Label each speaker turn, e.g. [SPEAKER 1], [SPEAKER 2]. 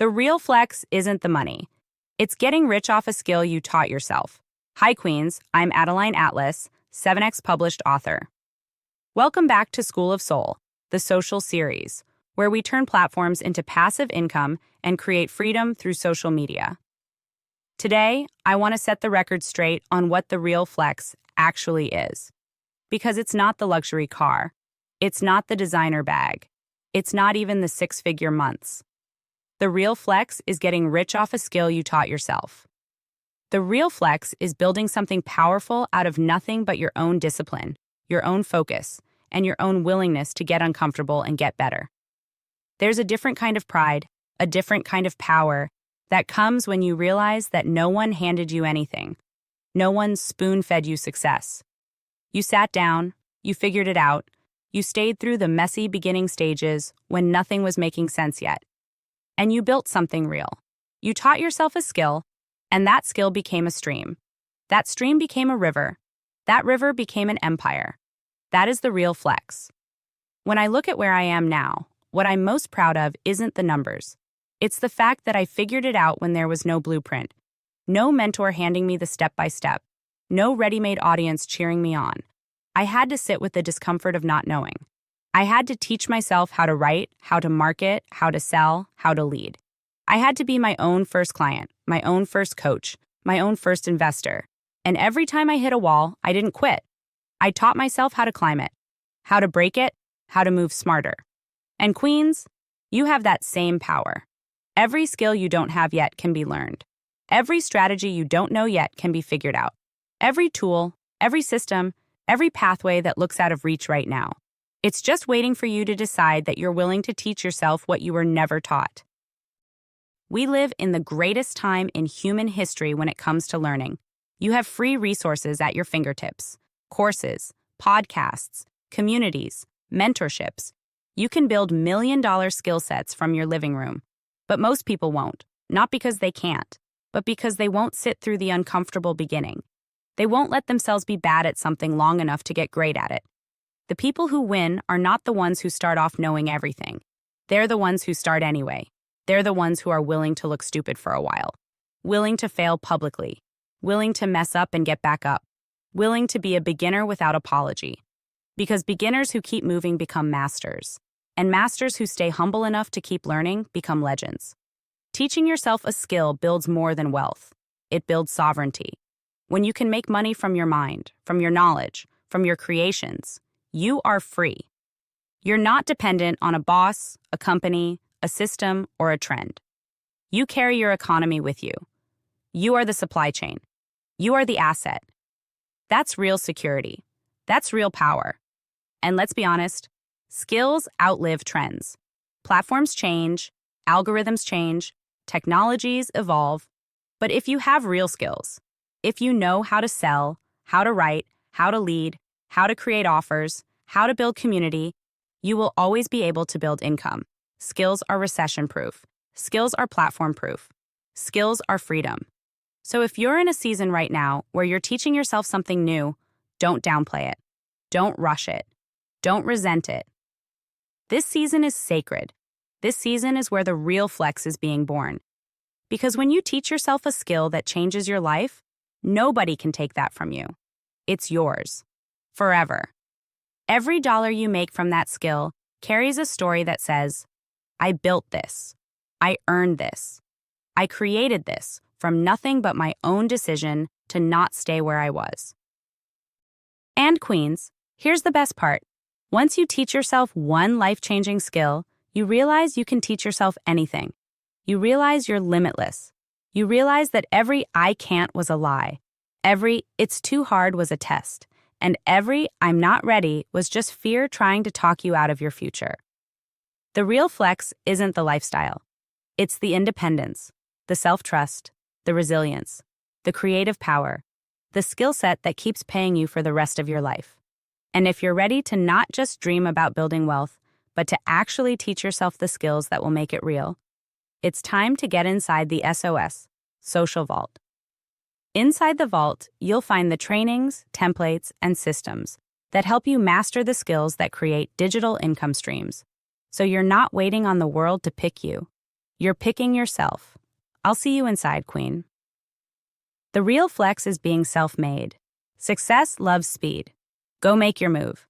[SPEAKER 1] The real flex isn't the money. It's getting rich off a skill you taught yourself. Hi, Queens. I'm Adeline Atlas, 7X published author. Welcome back to School of Soul, the social series, where we turn platforms into passive income and create freedom through social media. Today, I want to set the record straight on what the real flex actually is. Because it's not the luxury car. It's not the designer bag. It's not even the six-figure months. The real flex is getting rich off a skill you taught yourself. The real flex is building something powerful out of nothing but your own discipline, your own focus, and your own willingness to get uncomfortable and get better. There's a different kind of pride, a different kind of power that comes when you realize that no one handed you anything. No one spoon-fed you success. You sat down, you figured it out, you stayed through the messy beginning stages when nothing was making sense yet. And you built something real. You taught yourself a skill, and that skill became a stream. That stream became a river. That river became an empire. That is the real flex. When I look at where I am now, what I'm most proud of isn't the numbers. It's the fact that I figured it out when there was no blueprint. No mentor handing me the step-by-step. No ready-made audience cheering me on. I had to sit with the discomfort of not knowing. I had to teach myself how to write, how to market, how to sell, how to lead. I had to be my own first client, my own first coach, my own first investor. And every time I hit a wall, I didn't quit. I taught myself how to climb it, how to break it, how to move smarter. And Queens, you have that same power. Every skill you don't have yet can be learned. Every strategy you don't know yet can be figured out. Every tool, every system, every pathway that looks out of reach right now. It's just waiting for you to decide that you're willing to teach yourself what you were never taught. We live in the greatest time in human history when it comes to learning. You have free resources at your fingertips. Courses, podcasts, communities, mentorships. You can build million-dollar skill sets from your living room. But most people won't, not because they can't, but because they won't sit through the uncomfortable beginning. They won't let themselves be bad at something long enough to get great at it. The people who win are not the ones who start off knowing everything. They're the ones who start anyway. They're the ones who are willing to look stupid for a while, willing to fail publicly, willing to mess up and get back up, willing to be a beginner without apology. Because beginners who keep moving become masters, and masters who stay humble enough to keep learning become legends. Teaching yourself a skill builds more than wealth. It builds sovereignty. When you can make money from your mind, from your knowledge, from your creations, you are free. You're not dependent on a boss, a company, a system, or a trend. You carry your economy with you. You are the supply chain. You are the asset. That's real security. That's real power. And let's be honest, skills outlive trends. Platforms change, algorithms change, technologies evolve. But if you have real skills, if you know how to sell, how to write, how to lead, how to create offers, how to build community, you will always be able to build income. Skills are recession-proof. Skills are platform-proof. Skills are freedom. So if you're in a season right now where you're teaching yourself something new, don't downplay it. Don't rush it. Don't resent it. This season is sacred. This season is where the real flex is being born. Because when you teach yourself a skill that changes your life, nobody can take that from you. It's yours. Forever. Every dollar you make from that skill carries a story that says, I built this. I earned this. I created this from nothing but my own decision to not stay where I was. And Queens, here's the best part. Once you teach yourself one life-changing skill, you realize you can teach yourself anything. You realize you're limitless. You realize that every I can't was a lie. Every it's too hard was a test. And every I'm not ready was just fear trying to talk you out of your future. The real flex isn't the lifestyle. It's the independence, the self-trust, the resilience, the creative power, the skill set that keeps paying you for the rest of your life. And if you're ready to not just dream about building wealth, but to actually teach yourself the skills that will make it real, it's time to get inside the SOS, Social Vault. Inside the vault, you'll find the trainings, templates, and systems that help you master the skills that create digital income streams. So you're not waiting on the world to pick you. You're picking yourself. I'll see you inside, Queen. The real flex is being self-made. Success loves speed. Go make your move.